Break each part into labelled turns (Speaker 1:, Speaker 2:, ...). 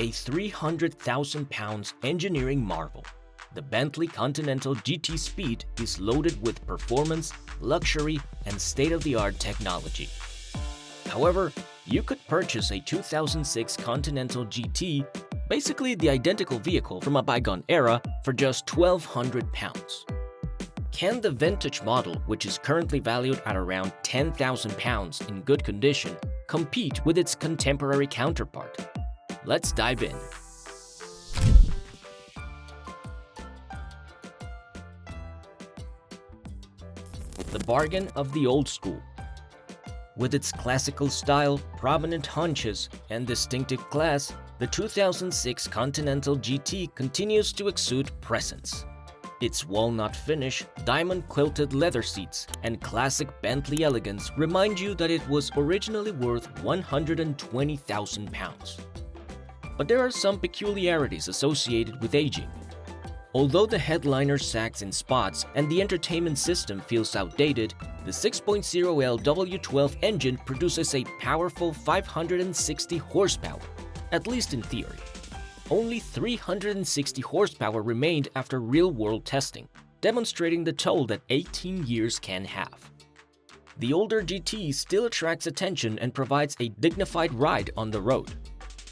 Speaker 1: A 300,000 pounds engineering marvel, the Bentley Continental GT Speed is loaded with performance, luxury, and state-of-the-art technology. However, you could purchase a 2006 Continental GT, basically the identical vehicle from a bygone era, for just £1,200. Can the vintage model, which is currently valued at around £10,000 in good condition, compete with its contemporary counterpart? Let's dive in. The bargain of the old school. With its classical style, prominent haunches, and distinctive class, the 2006 Continental GT continues to exude presence. Its walnut finish, diamond-quilted leather seats, and classic Bentley elegance remind you that it was originally worth £120,000. But there are some peculiarities associated with aging. Although the headliner sags in spots and the entertainment system feels outdated, the 6.0L W12 engine produces a powerful 560 horsepower, at least in theory. Only 360 horsepower remained after real-world testing, demonstrating the toll that 18 years can have. The older GT still attracts attention and provides a dignified ride on the road,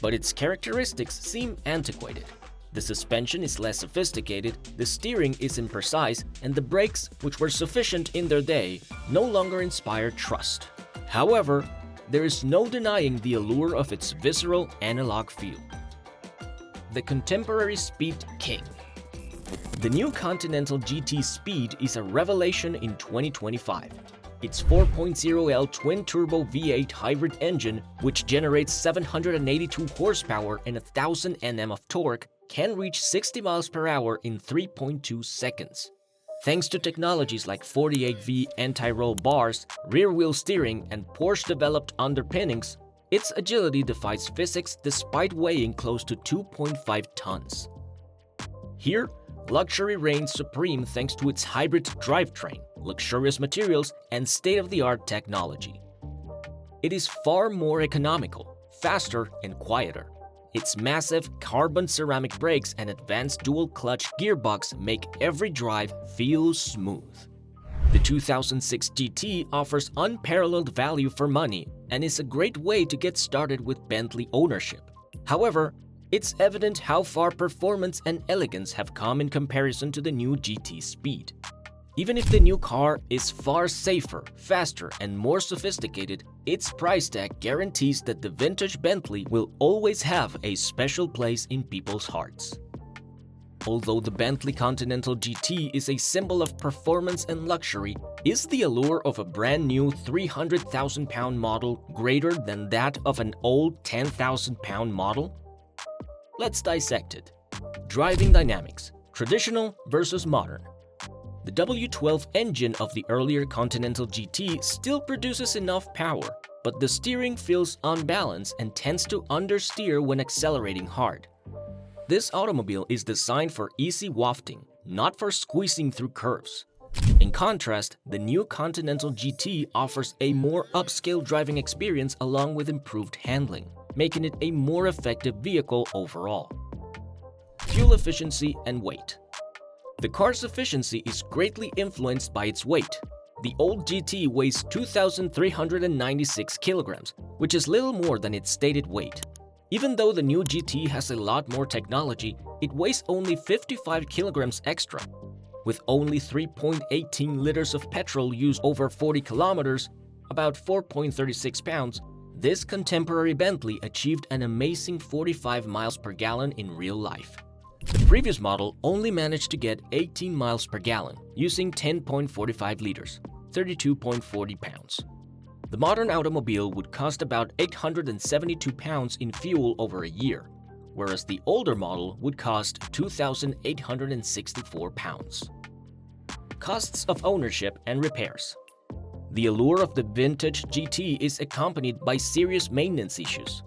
Speaker 1: but its characteristics seem antiquated. The suspension is less sophisticated, the steering is imprecise, and the brakes, which were sufficient in their day, no longer inspire trust. However, there is no denying the allure of its visceral analog feel. The contemporary Speed King. The new Continental GT Speed is a revelation in 2025. Its 4.0L twin-turbo V8 hybrid engine, which generates 782 horsepower and 1,000 Nm of torque, can reach 60 miles per hour in 3.2 seconds. Thanks to technologies like 48V anti-roll bars, rear-wheel steering, and Porsche-developed underpinnings, its agility defies physics despite weighing close to 2.5 tons. Here, luxury reigns supreme thanks to its hybrid drivetrain, luxurious materials, and state-of-the-art technology. It is far more economical, faster, and quieter. Its massive carbon ceramic brakes and advanced dual-clutch gearbox make every drive feel smooth. The 2006 GT offers unparalleled value for money and is a great way to get started with Bentley ownership. However, it's evident how far performance and elegance have come in comparison to the new GT Speed. Even if the new car is far safer, faster, and more sophisticated, its price tag guarantees that the vintage Bentley will always have a special place in people's hearts. Although the Bentley Continental GT is a symbol of performance and luxury, is the allure of a brand new 300,000-pound model greater than that of an old 10,000-pound model? Let's dissect it. Driving dynamics, traditional versus modern. The W12 engine of the earlier Continental GT still produces enough power, but the steering feels unbalanced and tends to understeer when accelerating hard. This automobile is designed for easy wafting, not for squeezing through curves. In contrast, the new Continental GT offers a more upscale driving experience along with improved handling, making it a more effective vehicle overall. Fuel efficiency and weight. The car's efficiency is greatly influenced by its weight. The old GT weighs 2,396 kilograms, which is little more than its stated weight. Even though the new GT has a lot more technology, it weighs only 55 kilograms extra. With only 3.18 liters of petrol used over 40 kilometers, about 4.36 pounds, this contemporary Bentley achieved an amazing 45 miles per gallon in real life. The previous model only managed to get 18 miles per gallon, using 10.45 liters, 32.40 pounds. The modern automobile would cost about 872 pounds in fuel over a year, whereas the older model would cost 2,864 pounds. Costs of ownership and repairs. The allure of the vintage GT is accompanied by serious maintenance issues.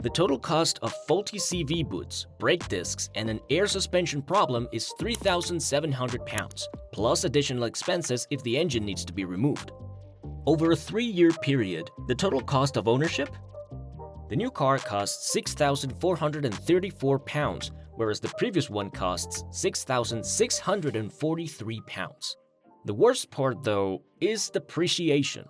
Speaker 1: The total cost of faulty CV boots, brake discs, and an air suspension problem is 3,700 pounds, plus additional expenses if the engine needs to be removed. Over a 3-year period, the total cost of ownership? The new car costs £6,434, whereas the previous one costs £6,643. The worst part, though, is depreciation.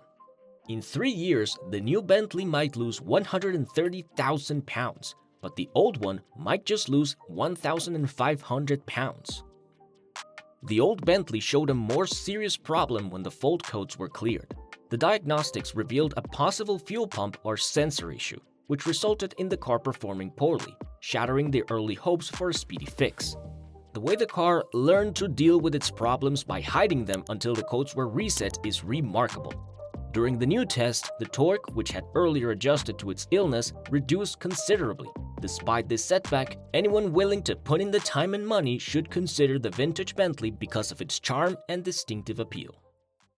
Speaker 1: In 3 years, the new Bentley might lose £130,000, but the old one might just lose £1,500. The old Bentley showed a more serious problem when the fault codes were cleared. The diagnostics revealed a possible fuel pump or sensor issue, which resulted in the car performing poorly, shattering their early hopes for a speedy fix. The way the car learned to deal with its problems by hiding them until the codes were reset is remarkable. During the new test, the torque, which had earlier adjusted to its illness, reduced considerably. Despite this setback, anyone willing to put in the time and money should consider the vintage Bentley because of its charm and distinctive appeal.